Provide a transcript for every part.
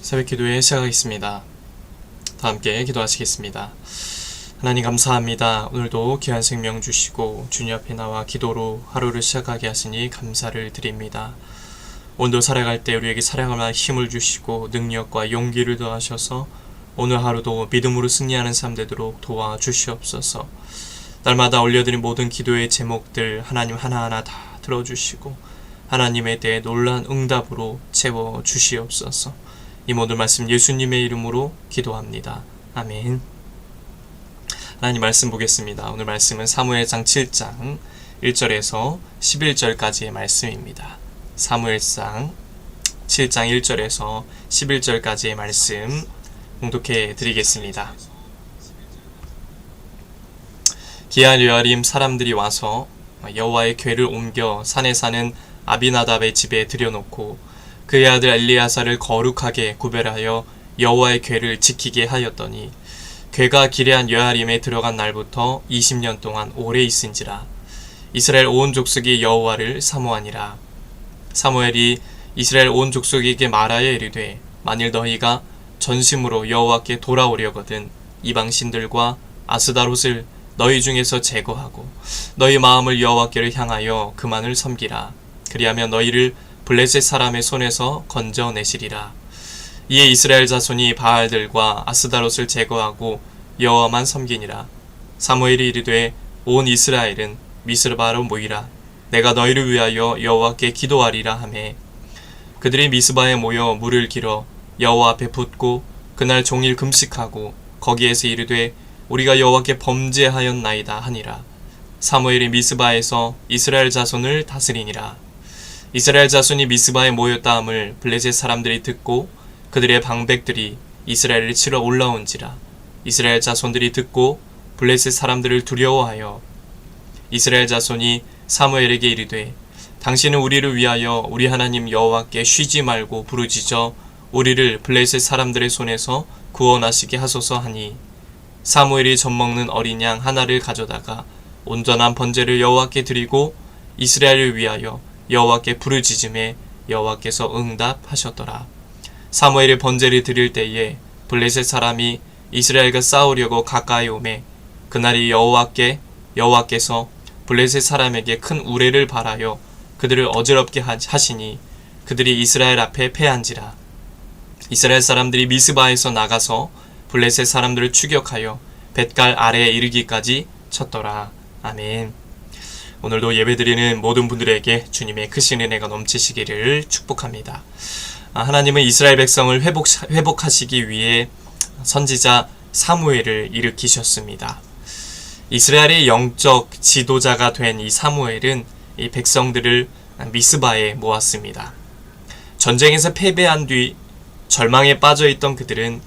새벽기도에 시작하겠습니다. 다 함께 기도하시겠습니다. 하나님 감사합니다. 오늘도 귀한 생명 주시고 주님 앞에 나와 기도로 하루를 시작하게 하시니 감사를 드립니다. 오늘도 살아갈 때 우리에게 사랑할 만한 힘을 주시고 능력과 용기를 더하셔서 오늘 하루도 믿음으로 승리하는 삶 되도록 도와주시옵소서. 날마다 올려드린 모든 기도의 제목들 하나님 하나하나 다 들어주시고 하나님에 대해 놀라운 응답으로 채워주시옵소서. 이 모든 말씀 예수님의 이름으로 기도합니다. 아멘. 하나님 말씀 보겠습니다. 오늘 말씀은 사무엘상 7장 1절에서 11절까지의 말씀입니다. 사무엘상 7장 1절에서 11절까지의 말씀 봉독해 드리겠습니다. 기한 여아림 사람들이 와서 여호와의 궤를 옮겨 산에 사는 아비나답의 집에 들여놓고 그의 아들 엘리야사를 거룩하게 구별하여 여호와의 궤를 지키게 하였더니 궤가 기레한 여아림에 들어간 날부터 20년 동안 오래 있은지라. 이스라엘 온 족속이 여호와를 사모하니라. 사무엘이 이스라엘 온 족속에게 말하여 이르되 만일 너희가 전심으로 여호와께 돌아오려거든 이방신들과 아스다롯을 너희 중에서 제거하고 너희 마음을 여호와께를 향하여 그만을 섬기라. 그리하면 너희를 블레셋 사람의 손에서 건져내시리라. 이에 이스라엘 자손이 바알들과 아스다롯을 제거하고 여호와만 섬기니라. 사무엘이 이르되 온 이스라엘은 미스바로 모이라. 내가 너희를 위하여 여호와께 기도하리라 하매 그들이 미스바에 모여 물을 길어 여호와 앞에 붓고 그날 종일 금식하고 거기에서 이르되 우리가 여호와께 범죄하였나이다 하니라. 사무엘이 미스바에서 이스라엘 자손을 다스리니라. 이스라엘 자손이 미스바에 모였다 함을 블레셋 사람들이 듣고 그들의 방백들이 이스라엘을 치러 올라온지라. 이스라엘 자손들이 듣고 블레셋 사람들을 두려워하여 이스라엘 자손이 사무엘에게 이르되 당신은 우리를 위하여 우리 하나님 여호와께 쉬지 말고 부르짖어 우리를 블레셋 사람들의 손에서 구원하시게 하소서 하니 사무엘이 젖먹는 어린 양 하나를 가져다가 온전한 번제를 여호와께 드리고 이스라엘을 위하여 여호와께 부르짖음에 여호와께서 응답하셨더라. 사무엘이 번제를 드릴 때에 블레셋 사람이 이스라엘과 싸우려고 가까이 오매 그날이 여호와께서 블레셋 사람에게 큰 우레를 발하여 그들을 어지럽게 하시니 그들이 이스라엘 앞에 패한지라. 이스라엘 사람들이 미스바에서 나가서 블레셋 사람들을 추격하여 벳갈 아래에 이르기까지 쳤더라. 아멘. 오늘도 예배드리는 모든 분들에게 주님의 크신 은혜가 넘치시기를 축복합니다. 하나님은 이스라엘 백성을 회복하시기 위해 선지자 사무엘을 일으키셨습니다. 이스라엘의 영적 지도자가 된 이 사무엘은 이 백성들을 미스바에 모았습니다. 전쟁에서 패배한 뒤 절망에 빠져있던 그들은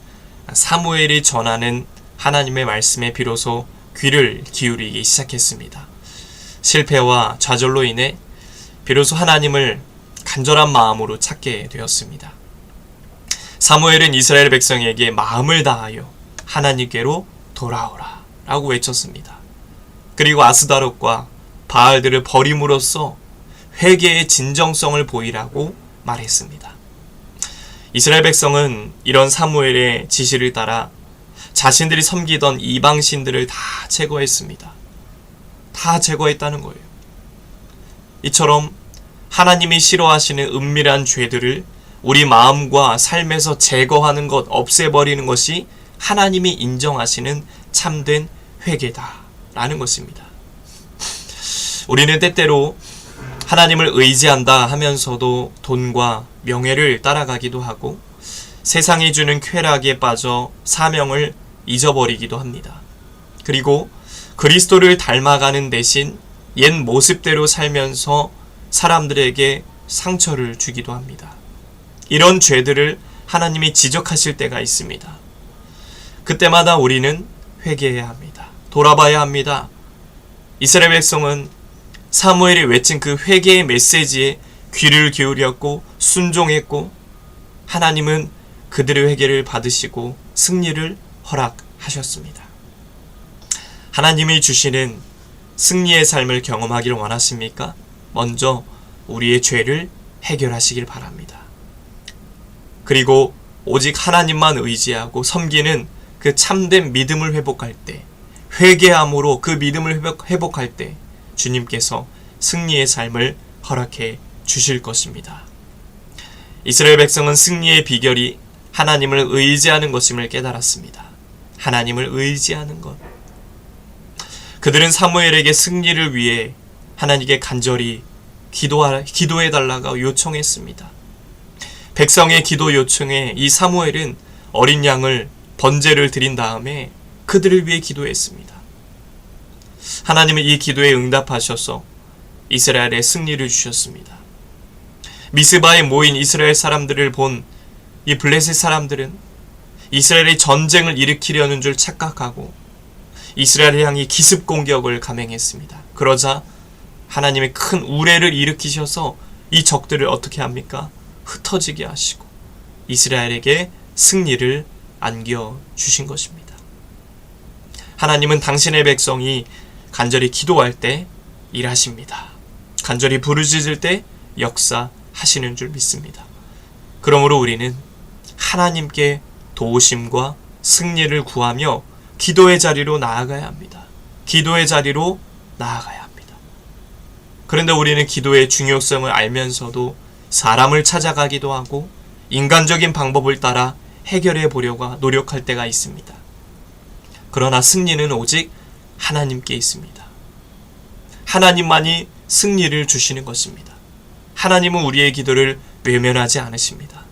사무엘이 전하는 하나님의 말씀에 비로소 귀를 기울이기 시작했습니다. 실패와 좌절로 인해 비로소 하나님을 간절한 마음으로 찾게 되었습니다. 사무엘은 이스라엘 백성에게 마음을 다하여 하나님께로 돌아오라 라고 외쳤습니다. 그리고 아스다롯과 바알들을 버림으로써 회개의 진정성을 보이라고 말했습니다. 이스라엘 백성은 이런 사무엘의 지시를 따라 자신들이 섬기던 이방신들을 다 제거했습니다. 다 제거했다는 거예요. 이처럼 하나님이 싫어하시는 은밀한 죄들을 우리 마음과 삶에서 제거하는 것, 없애버리는 것이 하나님이 인정하시는 참된 회개다라는 것입니다. 우리는 때때로 하나님을 의지한다 하면서도 돈과 명예를 따라가기도 하고 세상이 주는 쾌락에 빠져 사명을 잊어버리기도 합니다. 그리고 그리스도를 닮아가는 대신 옛 모습대로 살면서 사람들에게 상처를 주기도 합니다. 이런 죄들을 하나님이 지적하실 때가 있습니다. 그때마다 우리는 회개해야 합니다. 돌아봐야 합니다. 이스라엘 백성은 사무엘이 외친 그 회개의 메시지에 귀를 기울였고 순종했고 하나님은 그들의 회개를 받으시고 승리를 허락하셨습니다. 하나님이 주시는 승리의 삶을 경험하기를 원하십니까? 먼저 우리의 죄를 해결하시길 바랍니다. 그리고 오직 하나님만 의지하고 섬기는 그 참된 믿음을 회복할 때, 회개함으로 그 믿음을 회복할 때 주님께서 승리의 삶을 허락해 주실 것입니다. 이스라엘 백성은 승리의 비결이 하나님을 의지하는 것임을 깨달았습니다. 하나님을 의지하는 것. 그들은 사무엘에게 승리를 위해 하나님께 간절히 기도해달라고 요청했습니다. 백성의 기도 요청에 이 사무엘은 어린 양을 번제를 드린 다음에 그들을 위해 기도했습니다. 하나님은 이 기도에 응답하셔서 이스라엘에 승리를 주셨습니다. 미스바에 모인 이스라엘 사람들을 본 이 블레셋 사람들은 이스라엘의 전쟁을 일으키려는 줄 착각하고 이스라엘을 향해 기습 공격을 감행했습니다. 그러자 하나님의 큰 우레를 일으키셔서 이 적들을 어떻게 합니까? 흩어지게 하시고 이스라엘에게 승리를 안겨주신 것입니다. 하나님은 당신의 백성이 간절히 기도할 때 일하십니다. 간절히 부르짖을 때 역사하시는 줄 믿습니다. 그러므로 우리는 하나님께 도우심과 승리를 구하며 기도의 자리로 나아가야 합니다. 기도의 자리로 나아가야 합니다. 그런데 우리는 기도의 중요성을 알면서도 사람을 찾아가기도 하고 인간적인 방법을 따라 해결해 보려고 노력할 때가 있습니다. 그러나 승리는 오직 하나님께 있습니다. 하나님만이 승리를 주시는 것입니다. 하나님은 우리의 기도를 외면하지 않으십니다.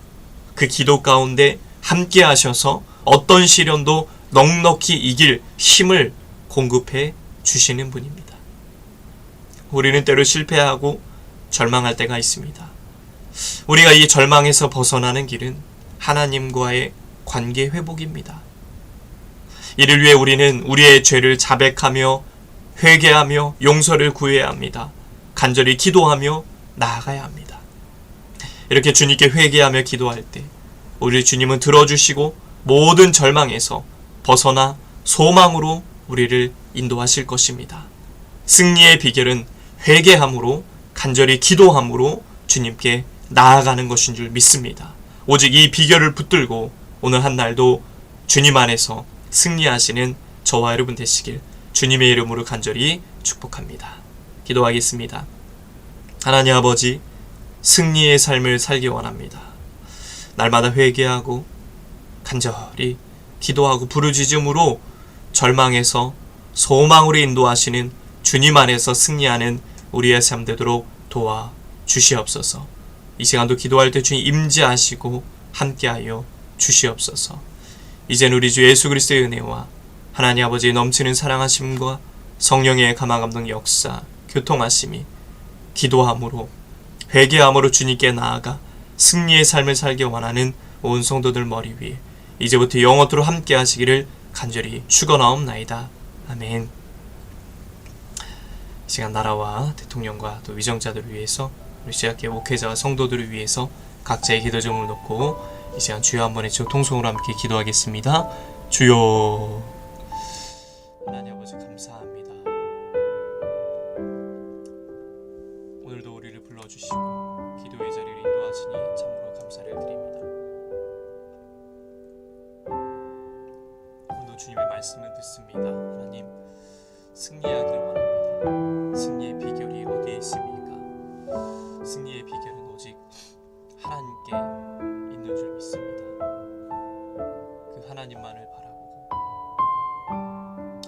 그 기도 가운데 함께 하셔서 어떤 시련도 넉넉히 이길 힘을 공급해 주시는 분입니다. 우리는 때로 실패하고 절망할 때가 있습니다. 우리가 이 절망에서 벗어나는 길은 하나님과의 관계 회복입니다. 이를 위해 우리는 우리의 죄를 자백하며 회개하며 용서를 구해야 합니다. 간절히 기도하며 나아가야 합니다. 이렇게 주님께 회개하며 기도할 때 우리 주님은 들어주시고 모든 절망에서 벗어나 소망으로 우리를 인도하실 것입니다. 승리의 비결은 회개함으로 간절히 기도함으로 주님께 나아가는 것인 줄 믿습니다. 오직 이 비결을 붙들고 오늘 한 날도 주님 안에서 승리하시는 저와 여러분 되시길 주님의 이름으로 간절히 축복합니다. 기도하겠습니다. 하나님 아버지, 승리의 삶을 살기 원합니다. 날마다 회개하고 간절히 기도하고 부르짖음으로 절망에서 소망으로 인도하시는 주님 안에서 승리하는 우리의 삶 되도록 도와주시옵소서. 이 시간도 기도할 때 주님 임재하시고 함께하여 주시옵소서. 이제는 우리 주 예수 그리스도의 은혜와 하나님 아버지의 넘치는 사랑하심과 성령의 감화 감동 역사, 교통하심이 기도함으로 회개함으로 주님께 나아가 승리의 삶을 살기 원하는 온 성도들 머리 위에 이제부터 영원토록 함께 하시기를 간절히 축원하옵나이다. 아멘. 이 시간 나라와 대통령과 또 위정자들을 위해서 우리 시작계 목회자와 성도들을 위해서 각자의 기도 제목을 놓고 이 시간 주여 한번 외치고 통성으로 함께 기도하겠습니다. 주여. 하나님 아버지 감사합니다. 오늘도 우리를 불러주시고 기도의 자리를 인도하시니 참으로 감사를 드립니다. 오늘도 주님의 말씀을 듣습니다. 하나님, 승리하기를 원합니다. 승리의 비결이 어디에 있습니까? 승리의 비결은 오직 하나님께 있는 줄 믿습니다. 그 하나님만을 바라보고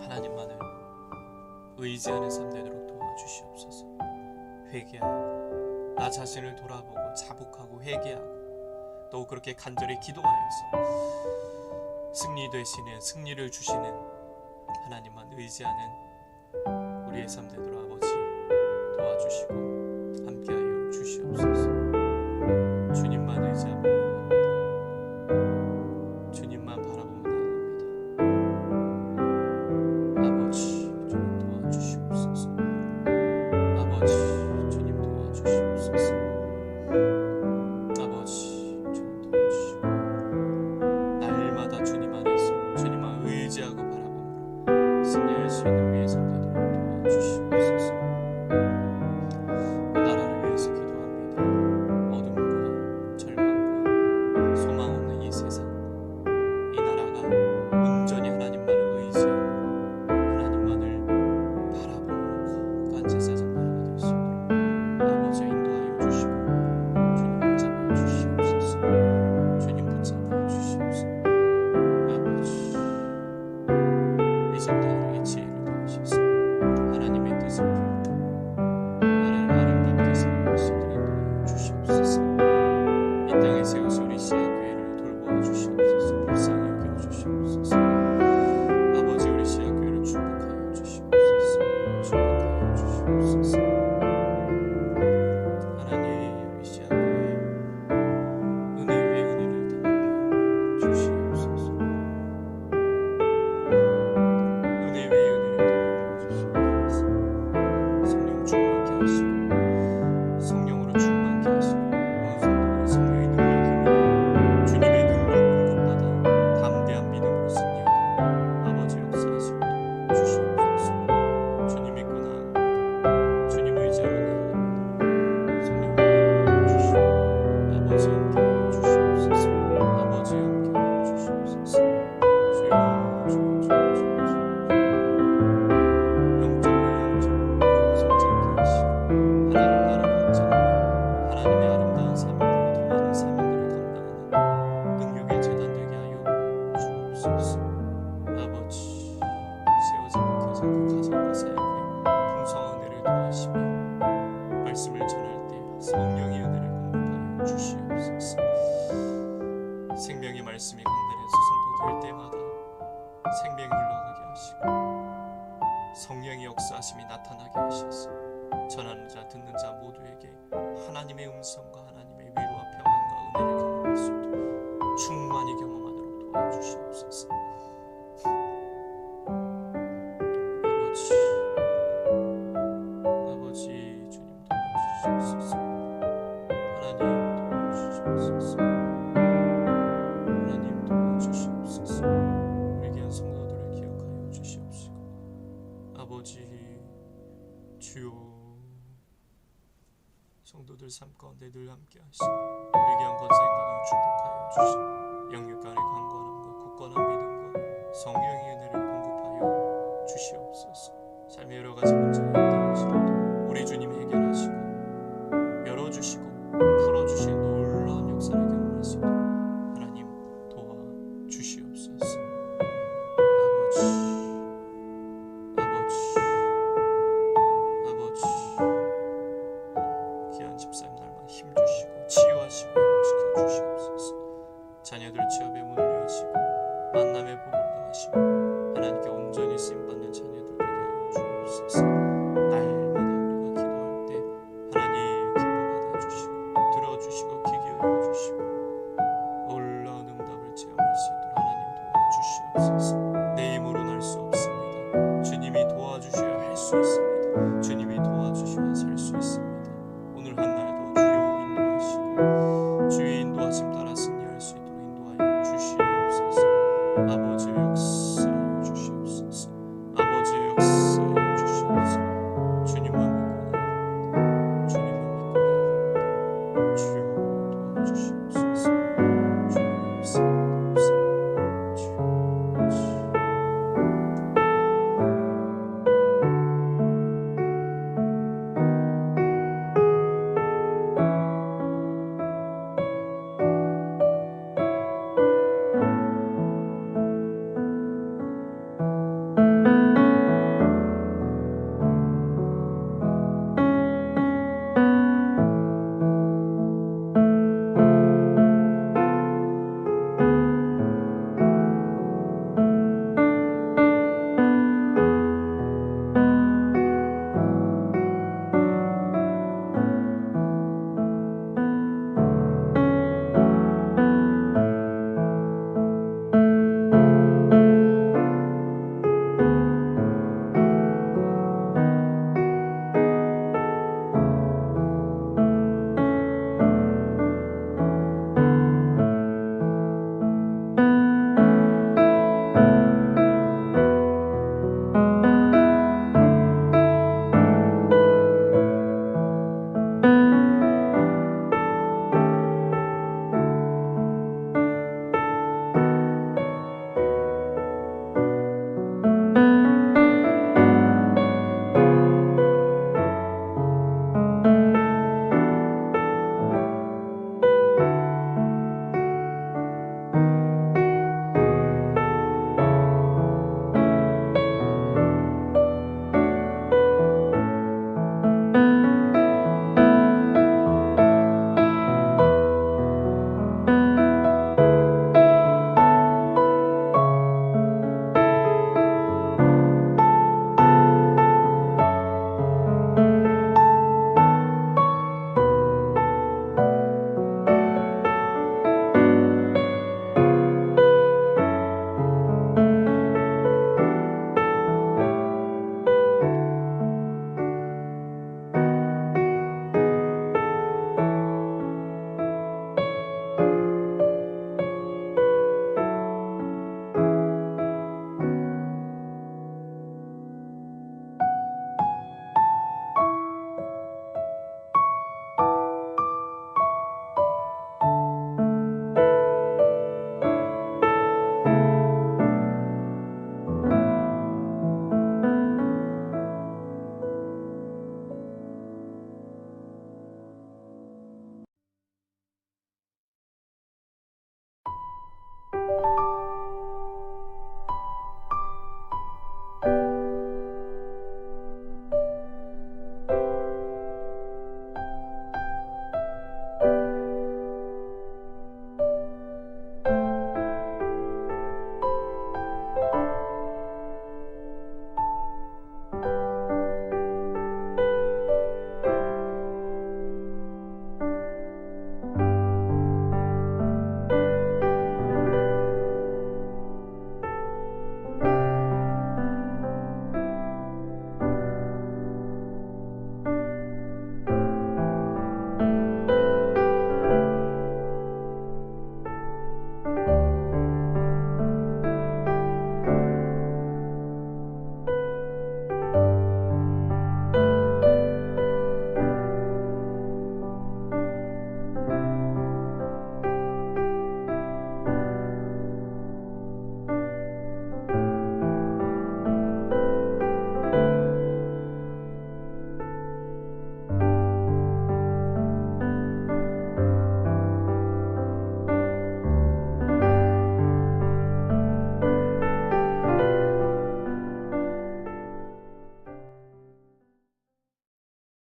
하나님만을 의지하는 삶 되도록 도와주시옵소서. 회개하고 나 자신을 돌아보고 자복하고 회개하고 또 그렇게 간절히 기도하여서 승리 되시는 승리를 주시는 하나님만 의지하는 우리의 삶 되도록 아버지 도와주시고 함께하여 주시옵소서. 주님만 의지하며 나아갑니다. 주님만 바라보며 나아갑니다. 아버지 주님 도와주시옵소서. 아버지 주님 도와주시옵소서. 아버지 주님 도와주시고 날마다 주님 안에서 주님만 의지하고 바라보므로 승리할 수 있는 우리의 삶 되도록 도와주시옵소서. 나라를 위해서 기도합니다. 어둠과 절망과 소망 없는 이 이 세상, 이 나라가 온전히 하나님만을 의지하고 하나님만을 바라보고 거룩한 제사장 나라가 될 수 있도록 아버지 인도하여 주시고 주님 붙잡아 주시옵소서. 주님 붙잡아 주시옵소서. 아버지 이제부터 우리에게 지혜를 더하셔서 하나님의 뜻을 품고 나라를 아름답게 살아갈 수 있도록 인도하여 주시옵소서. 이 땅에 세워서 우리 시아교회를 돌보아 주시옵소서. 불쌍히 여겨 주시옵소서. 아버지 우리 시아교회를 축복하여 주시옵소서. 축복하여 주시옵소서. 하나님 우리 시아교회에 은혜 위에 은혜를 더하여 주시옵소서. 은혜 위에 은혜를 더하여 주시옵소서. 성령 충만케 하시고 성령으로 충만케 하시고 성령의 능력으로 주님의 능력 공급받아 담대한 믿음으로 승리하도록 아버지 역사하시고 주시옵소서. 주님 믿고 나아갑니다. 주님 의지하고 나아갑니다. 성령을 주시고 아버지 함께하여 주시옵소서. 아버지 함께하여 주시옵소서. 주여 영적으로 성장케 하시고 하나님 나라를 확장하며 하나님의 아름다운 사명들을 더 많은 사명들을 감당하는 능력의 재단 되게 하여 주옵소서. 아버지 세워진 목회자 그 가정과 사역에 풍성한 은혜를 더하시며 말씀을 전할 때 성령의 은혜를 공급하여 주시옵소서. 생명의 말씀이 강단에서 선포될 때마다 생명이 흘러가게 하시고 성령의 역사하심이 나타나게 하셔서 전하는 자 듣는 자 모두에게 하나님의 음성과 하나님의 위로와 평안과 은혜를 경험할 수 있도록 충만히 경험하도록 도와주시옵소서. 아버지 주님 도와주시옵소서. 하나님 도와주시옵소서. 하나님 도와주시옵소서. 우리 귀한 성도들을 기억하여 주시옵시고 아버지 주여 성도들 삶 가운데 늘 함께 하시고 우리 귀한 권사님과도 축복하여 주시고 영육 간의 강건함과 굳건한 믿음과 성령의 은혜를 공급하여 주시옵소서. 삶의 여러 가지 문제가 있다 할지라도 우리 주님이 해결하시고 열어주시고 풀어주시는 놀라운 역사를 경험할 수 있도록 하나님 도와주시옵소서. 아버지 귀한 집사님 날마다 힘주시고 치유하시고 회복시켜 주시옵소서. 자녀들 취업의 문을 여시고 만남의 복을 더하시고 하나님께 온전히